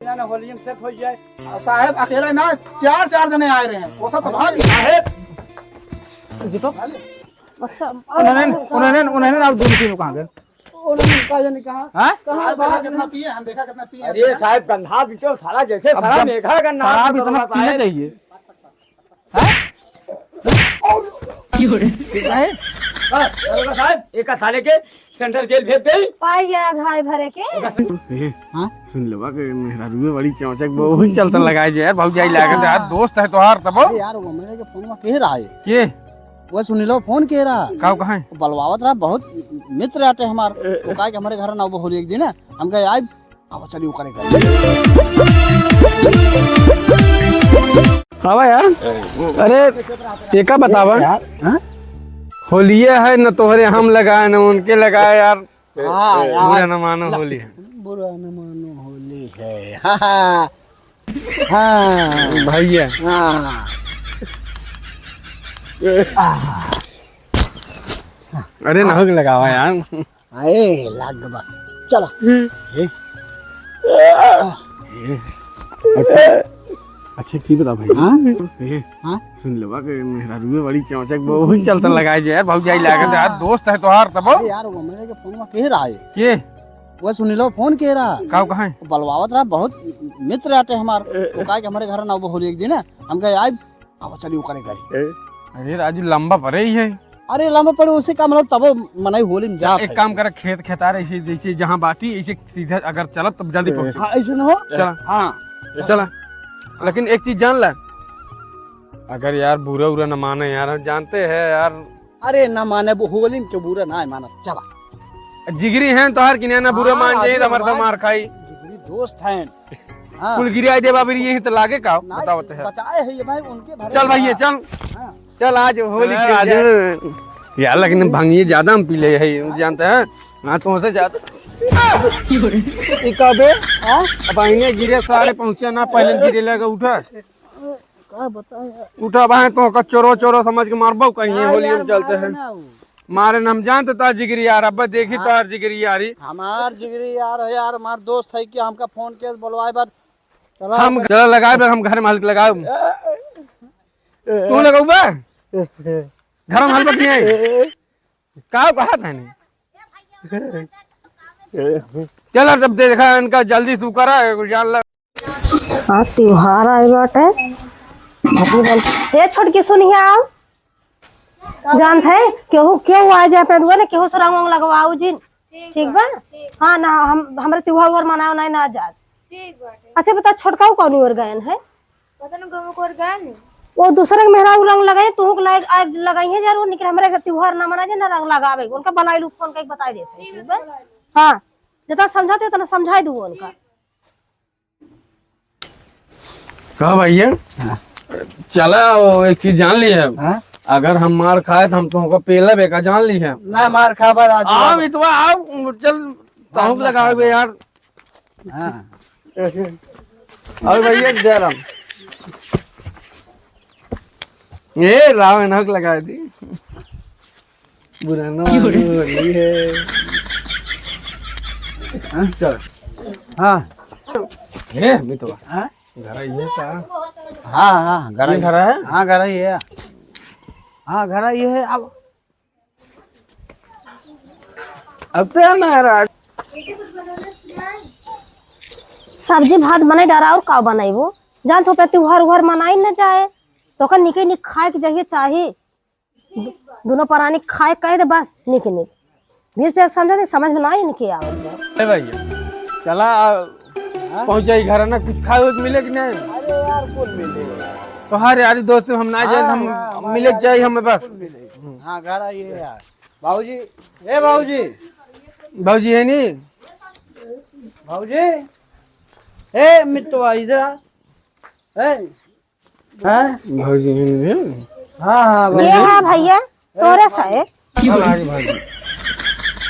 होली में सेट हो जाए साहब अकेला ना चार जने आए रहे हैं वो सब तबाह तो अच्छा उन्होंने आप दोनों तीनों कहाँ गए उन्होंने कहा कितना पिए हम देखा कितना पिए अरे साहब गंधा बिचो साला जैसे साला मेघा गन्ना शराब इतना पीना चाहिए साहब एक साले के सेंट्रल जेल भेज दे पाई गया घाय भरे के सुन लेवा के मेहरारू बड़ी चौचक बहुत चलता लगाए जे यार भौजाई लागत यार दोस्त है तोहार तब अरे यार वो मेरे के फोन में कह रहा है के वो सुन लो फोन कह रहा काऊ कहां है बलवावत रहा बहुत मित्र आते हमार वो कहा कि हमारे घर ना वो होली एक दिन है हम कहे आए अब चलिए वो करेगा हाँ यार अरे एका बतावा हाँ होली है न तोहरे हम लगाए न उनके लगाए यार हाँ बुरा न मानो होली है बुरा न मानो होली है हाँ हाँ भैया हाँ अरे नहक लगावा यार आए लाग बा चलो अच्छा ठीक बता भाई हाँ सुन लेवा के मेहरारू बड़ी चौचक बहुत चलता लगाए जे यार भौजाई लागत यार दोस्त है तोहार तब अरे यार वो मेरे के फोन में कह रहा है के वो सुन लो फोन कह रहा काऊ कहां है बलवावत रहा बहुत मित्र आते हमार वो कहा कि हमारे घर ना वो होली एक दिन है हम कहे आए अब चलिए वो करेगा अरे राजू लंबा पड़े ही है अरे लंबा पड़े उसी का मतलब तब मनाई होली में जा एक काम कर खेत खेतार ऐसे जैसे जहाँ बाटी ऐसे सीधा अगर चलत तब जल्दी पहुंच हाँ ऐसे न हो चला हाँ चला लेकिन एक चीज जान ला अगर यार बुरा उरा न माने यार हम जानते हैं यार अरे ना माने वो होली में क्यों बुरा ना है माना चला जिगरी हैं तो हर किन्या ना बुरा मान जाए हमारे से मार खाई जिगरी दोस्त हैं हाँ कुल गिरी आई दे बाबरी यही तो लागे का ना, बताओ है बचाए है ये भाई उनके भरे चल भाई चल हाँ। चल आज होली के आज यार लेकिन भंगिए ज्यादा हम पी ले है जानते हैं हाँ तो से ज्यादा कबे हाँ? अब आईने गिरे सारे पहुंचे ना पहले गिरे लगा उठा क्या बताए उठा भाई तो का चोरो चोरो समझ के मारबो कहीं होली में चलते हैं मारे हम जानते तार जिगरी यार अब देखी तार जिगरी यारी हमार जिगरी यार है यार हमार दोस्त है कि हमका फोन के बोलवाए बार चला हम चला लगाए हम घर में हल्क लगाओ तू लगाऊ बा घर में हल्क नहीं है का कहा था नहीं चला तब देखा इनका जल्दी सू करा जान ला हाँ त्योहार आए बाटे हे छोटकी सुनिए आओ जानते हैं केहू केहू आ जाए अपने दुआरे केहू से रंग लगवाओ जी ठीक बा हाँ ना हम हमारे त्योहार उहार मनाओ नहीं ना जात अच्छा बता छोटकाऊ कौन और गयन है वो दूसरे के मेहरा रंग लगाए तू आज लगाई है यार वो निकले हमारे त्योहार ना मना ना रंग लगावे उनका बनाई फोन का बता देते ठीक बा हाँ जितना समझाते उतना समझाई दू उनका कहा भैया चला एक चीज जान ली है हाँ? अगर हम मार खाए तो हम तुमको पेला बेका जान ली है ना मार खबर आज आओ इतवा आओ चल ताहुक लगाओ बे यार हाँ और भैया जयराम ये राव नहक लगा दी बुरा ना होली है चल हाँ ये मितवा हाँ घर ये का हाँ हाँ घर ये घर है हाँ घर ही है हाँ घर ही है अब तो है ना यार सब्जी भात बने डरा और का बनाई वो जान तो त्योहार उहार मनाई न जाए तो का निके निक खाए के जगह चाहिए दोनों परानी खाए कहे दे बस निके निक बीस पे समझे समझ में ना ही निके आवत ए भैया चला पहुंच जाई घर ना कुछ खाए हो मिले कि नहीं अरे यार कौन मिलेगा तो हर यारी दोस्त हम ना जाए हम मिले जाए हमें बस हाँ घर ही है यार बाबूजी ए बाबूजी भाजी है नी बाबूजी ए मितवा इधर ए हाँ भाजी है नी हाँ हाँ ये है भैया तोरे से भाजी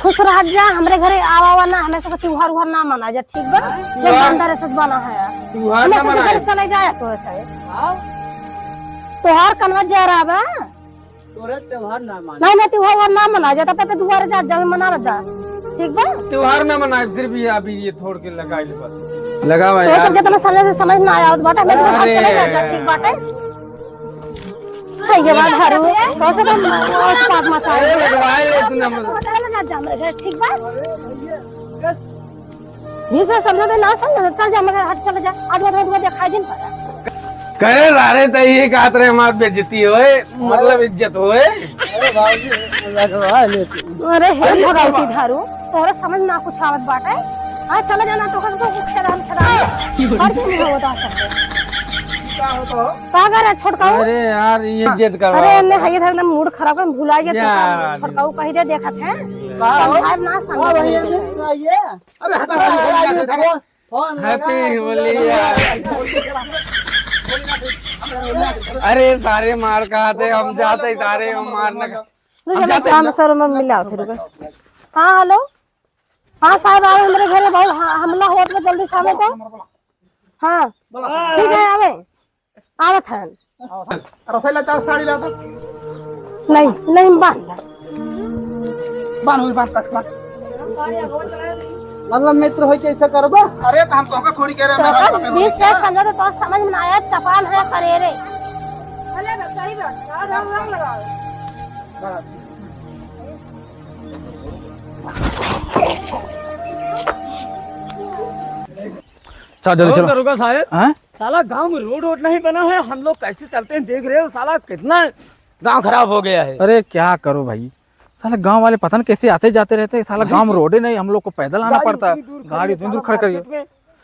खुश रह जा हमरे घरे आवा ना हमें सब त्योहार उहार ना मना जा ठीक बा जब अंदर से बना है त्योहार हमें ना सब मनाए घर चले जाए तो ऐसे त्योहार कनवा जा रहा बा तोरे त्योहार ना मान नहीं मैं त्योहार ना मना जाता पे दुआरे जा जा मना जा ठीक बा त्योहार ना मनाए सिर्फ ये अभी ये थोड़ के लगा ले बस लगा हुआ तो यार। सब कितना समझ से समझ ना आया बाटे मैं तो घर अरे। चले जा ठीक बाटे है ये बात हारू तो से तुम और बात मचाए लगवाए ले तूने लगा जा मेरे घर ठीक बात बीच में समझा दे ना समझा चल जा मेरे हट चले जा आज बात में दिखाई दिन पर करे सारे तो ये कहत रहे हमार बेइज्जती होए मतलब इज्जत होए। अरे बाबूजी लगवा ले तू। अरे हे भगवती धारू तोरा समझ ना कुछ आवत बाटे आ चले जाना तो को खेदान हर दिन होता सकते क्या हो तो का करे छोटकाऊ अरे यार ये इज्जत करवा। अरे ने हई एकदम मूड खराब कर भुला गया यार। तो छोटकाऊ कह दे देखत है समझाए ना समझ भैया ये अरे हटा फोन हैप्पी होली यार। अरे सारे मार खाते हम जाते सारे हम मारने का। रुक जा सर में मिला थे रुक हां हेलो हां साहब आए हमारे घर में बहुत हमला होत में जल्दी सामने तो हां ठीक है आवे आवत है रसोई लाता साड़ी लाता नहीं नहीं बान हुई बात कसमा मतलब मित्र होई कैसे करबा। अरे तो हम तो थोड़ी कह रहे हैं तो बीस पे समझो तो समझ में ना आया चपान है करेरे चलो जल्दी चलो। दरोगा साहब हाँ? साला गांव में रोड वोड नहीं बना है हम लोग कैसे चलते हैं देख रहे हो साला कितना गांव खराब हो गया है। अरे क्या करो भाई साला गांव वाले पता नहीं कैसे आते जाते रहते हैं। साला गांव में रोड ही नहीं हम लोग को पैदल आना पड़ता है। गाड़ी इतनी दूर खड़ करिए।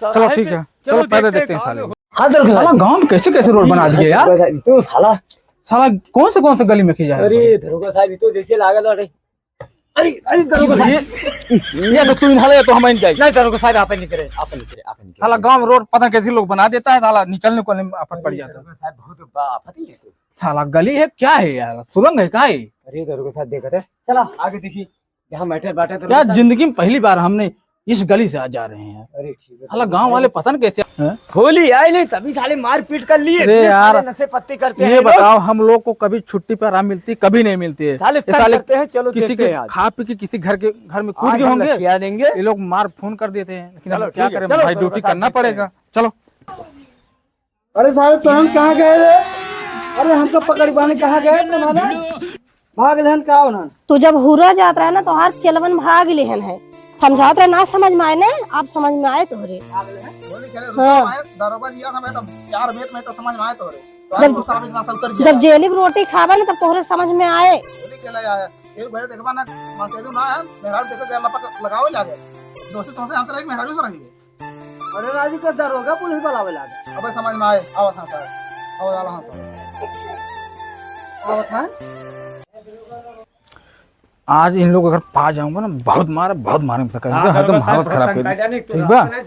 चलो ठीक है चलो पैदल देखते हैं साले। हाँ दरोगा साला गांव में कैसे कैसे रोड बना दिए यार। साहब तो साला साला कौन से गली में खींचा है। अरे दरोगा साहब ये तो जैसे लागल अरे अरे अरे दरोगा साहब ये तो तू निकाले तो हम जाए। नहीं दरोगा साहब आप नहीं करे आप नहीं करे आप नहीं करे साला गांव में रोड पता नहीं कैसे लोग बना देता है। साला निकलने को आफत पड़ जाता है। दरोगा साहब बहुत आफत ही है तो। साला गली है क्या है यार सुरंग है क्या है। अरे दरोगा साहब देखते चला आगे देखिए जहाँ बैठे बैठे तो यार जिंदगी में पहली बार हमने इस गली से आ जा रहे हैं। अरे ठीक है साला गांव वाले पता नहीं कैसे हैं? होली आई नहीं तभी साले मार पीट कर लिए अरे इतने यार, साले नशे पत्ते करते हैं ये ये लोग। बताओ हम लोग को कभी छुट्टी पर आराम मिलती कभी नहीं मिलती है। साले ये तंग करते हैं चलो किसी देखते के हैं आज। खा पी के किसी घर में कूद आज गए हम होंगे। लखिया देंगे ये लोग मार फोन कर देते हैं लेकिन चलो हम क्या ठीक है, करें चलो, भाई चलो, ड्यूटी साथ करना देखते हैं। पड़ेगा। चलो अरे सारे तुरंत कहाँ गए रे। अरे हमको पकड़ पाने कहाँ गए तुम्हारे भाग लेन का होना। तू जब हुरा जात रहा ना तो हर चलवन भाग लेहन है समझाते रहे ना समझ में आए ना आप समझ में आए तोहरे होली खेले हाँ। दरोगा जी था मैं तो 4 मिनट में तो समझ में आए तो रे तो आज वो सारा बिना सा उतर गया। जब जेली की रोटी खावा ना तब तोहरे समझ में आए होली खेला आया एक बार देखबा ना मनसेदु ना है मेहरारू देखो गया लपक लगावे लागे दोस्ती तो से अंतर एक मेहरारू से रही है। अरे राजू का दरोगा पुलिस बुलावे लागे अबे समझ में आए आवत हां सर आवत वाला हां सर आवत हां। आज इन लोग अगर पा जाऊंगा ना बहुत मारे एकदम हालत खराब कर दी। ठीक बा अरे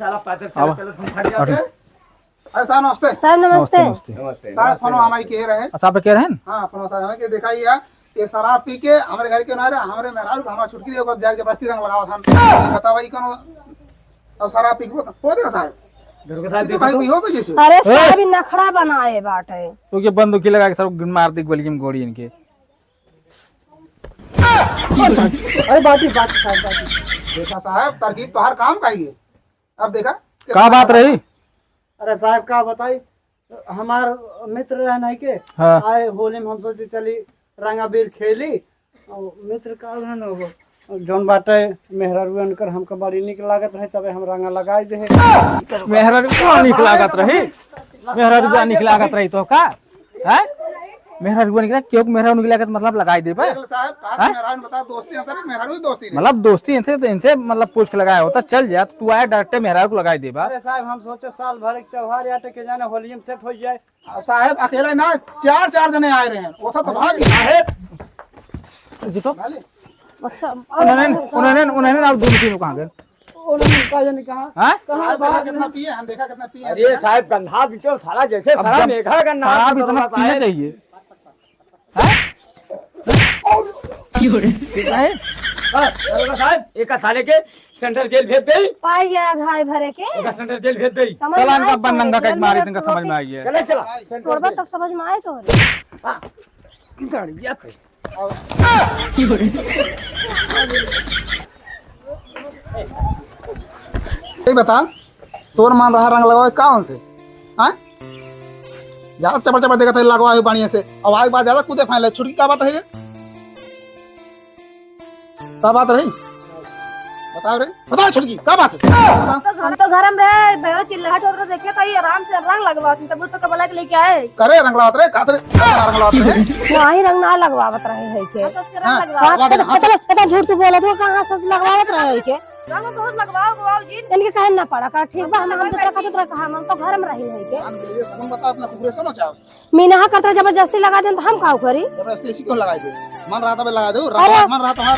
साहब नमस्ते। सर नमस्ते नमस्ते। साहब फोन हमारी के रहे अच्छा आप कह रहे हैं हां फोन साहब हमें के दिखाई है कि शराब पी के हमारे घर के ना रहे हमारे मेहरारू को हमारा छुटकी रे को जाके जबरदस्ती रंग लगावा था बता भाई कौन अब शराब पी के हो देगा साहब दरोगा साहब तो भाई भी हो तो जैसे अरे साहब नखड़ा बनाए बाटे तो ये बंदूकी लगा के सब मार दी गोली में गोड़ी इनके। अरे बाटी साहब बाटी देखा साहब तरकीब तो हर काम का ही है। अब देखा क्या बात रही। अरे साहब का बताई हमार मित्र रह नहीं के हाँ। आए होली में हम सोचे चली रंगा बीर खेली और मित्र का है ना वो जौन बाटे मेहरारू अनकर हमको बड़ी निक लागत रहे तबे हम रंगा लगाई दे। मेहरारू को निक लागत रही मेहरारू को निक लागत रही तो का है मेहरारू को निकला क्यों मेहरारू निक लागत मतलब लगाई दे भाई साहब कहा मेहरारू बता दोस्ती अंसर मेहरारू ही दोस्ती रहे। मतलब दोस्ती इनसे मतलब पूछ के लगाया होता चल जा तू आया डायरेक्ट मेहरारू को लगाई दे बा। अरे साहब हम सोचे साल भर के त्योहार याटे के जाने होली में सेट हो जाए। अब साहब अकेला ना 4 जने आए रहे हैं वो सब तो भाग गए। जी तो भाले अच्छा उन्होंने और दो तीन कहाँ गए उन्होंने का जाने कहा हाँ? साहब देखा कितना पिए हम देखा कितना पिए अरे साहब गंधा बिचो साला जैसे अब साला जब मेघा गन्ना शराब इतना पीना चाहिए दरोगा साहब एक साले के सेंट्रल जेल भेज दे पाई गया घाय भरे के एक सेंट्रल जेल भेज दे समझ चला में इनका आए बनंगा का जेल मारी में इनका समझ में आई है। चले चला तोड़बा तब समझ में आए तोहरे दड़िया पे ये बता तोर मान रहा रंग लगावे कौन से हाँ ज्यादा चपर चपर देखा था लगवाए बढ़िया से अब आगे बात ज्यादा कूदे फाइल छुटकी क्या बात है ये क्या बात रही बताओ रे बताओ छुटकी क्या बात है बताओ। हम तो घर में रहे भैया चिल्लाहट और देखे तो ये आराम से रंग लगवाते तब तो कबला के लेके आए करे रंग लगावत रे कातरे रंग लगावत रे वही रंग ना लगवावत रहे है के हाँ, पता झूठ तू बोलत हो कहां से लगवावत रहे है के रंग बहुत लगवाओ जी इनके कहे ना पड़ा का ठीक बा हम दूसरा का दूसरा कहा हम तो घर में रही है के कान के लिए सगुन बता अपना कुकुरे सुनो चाहो मीना करता जबरदस्ती लगा दे तो हम का करी जबरदस्ती इसी क्यों लगाए दे मन रहा था बे लगा दो रात मन रहा था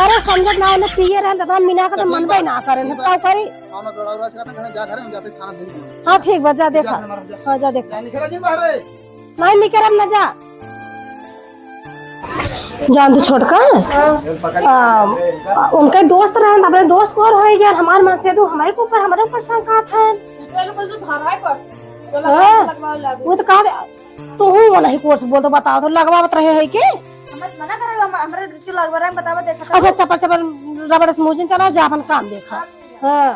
अरे समझत ना ने पिए रहे तो मीना का तो मन पे ना करे न का करी कौन डोड़ा उड़ा से घर जा घर में जाते थाना देख हां ठीक बा जा देखा हां जा देखा जा निकल जिन बाहर नहीं निकरम ना जा जान तू छोटका उनके दोस्त रहे अपने दोस्त को और यार हमारे मन से तो हमारे ऊपर हमारे ऊपर शंका था पहले कोई तो धारा है पर तो हाँ। लगवाओ लागो वो तो कहा तू वो नहीं कोर्स बोल तो बताओ तो लगवावत रहे है के हम मना करे हमरे कुछ लगवा रहा है बतावा देखा अच्छा चपर चपर रबड़ से मुझे चला जा अपन काम देखा हाँ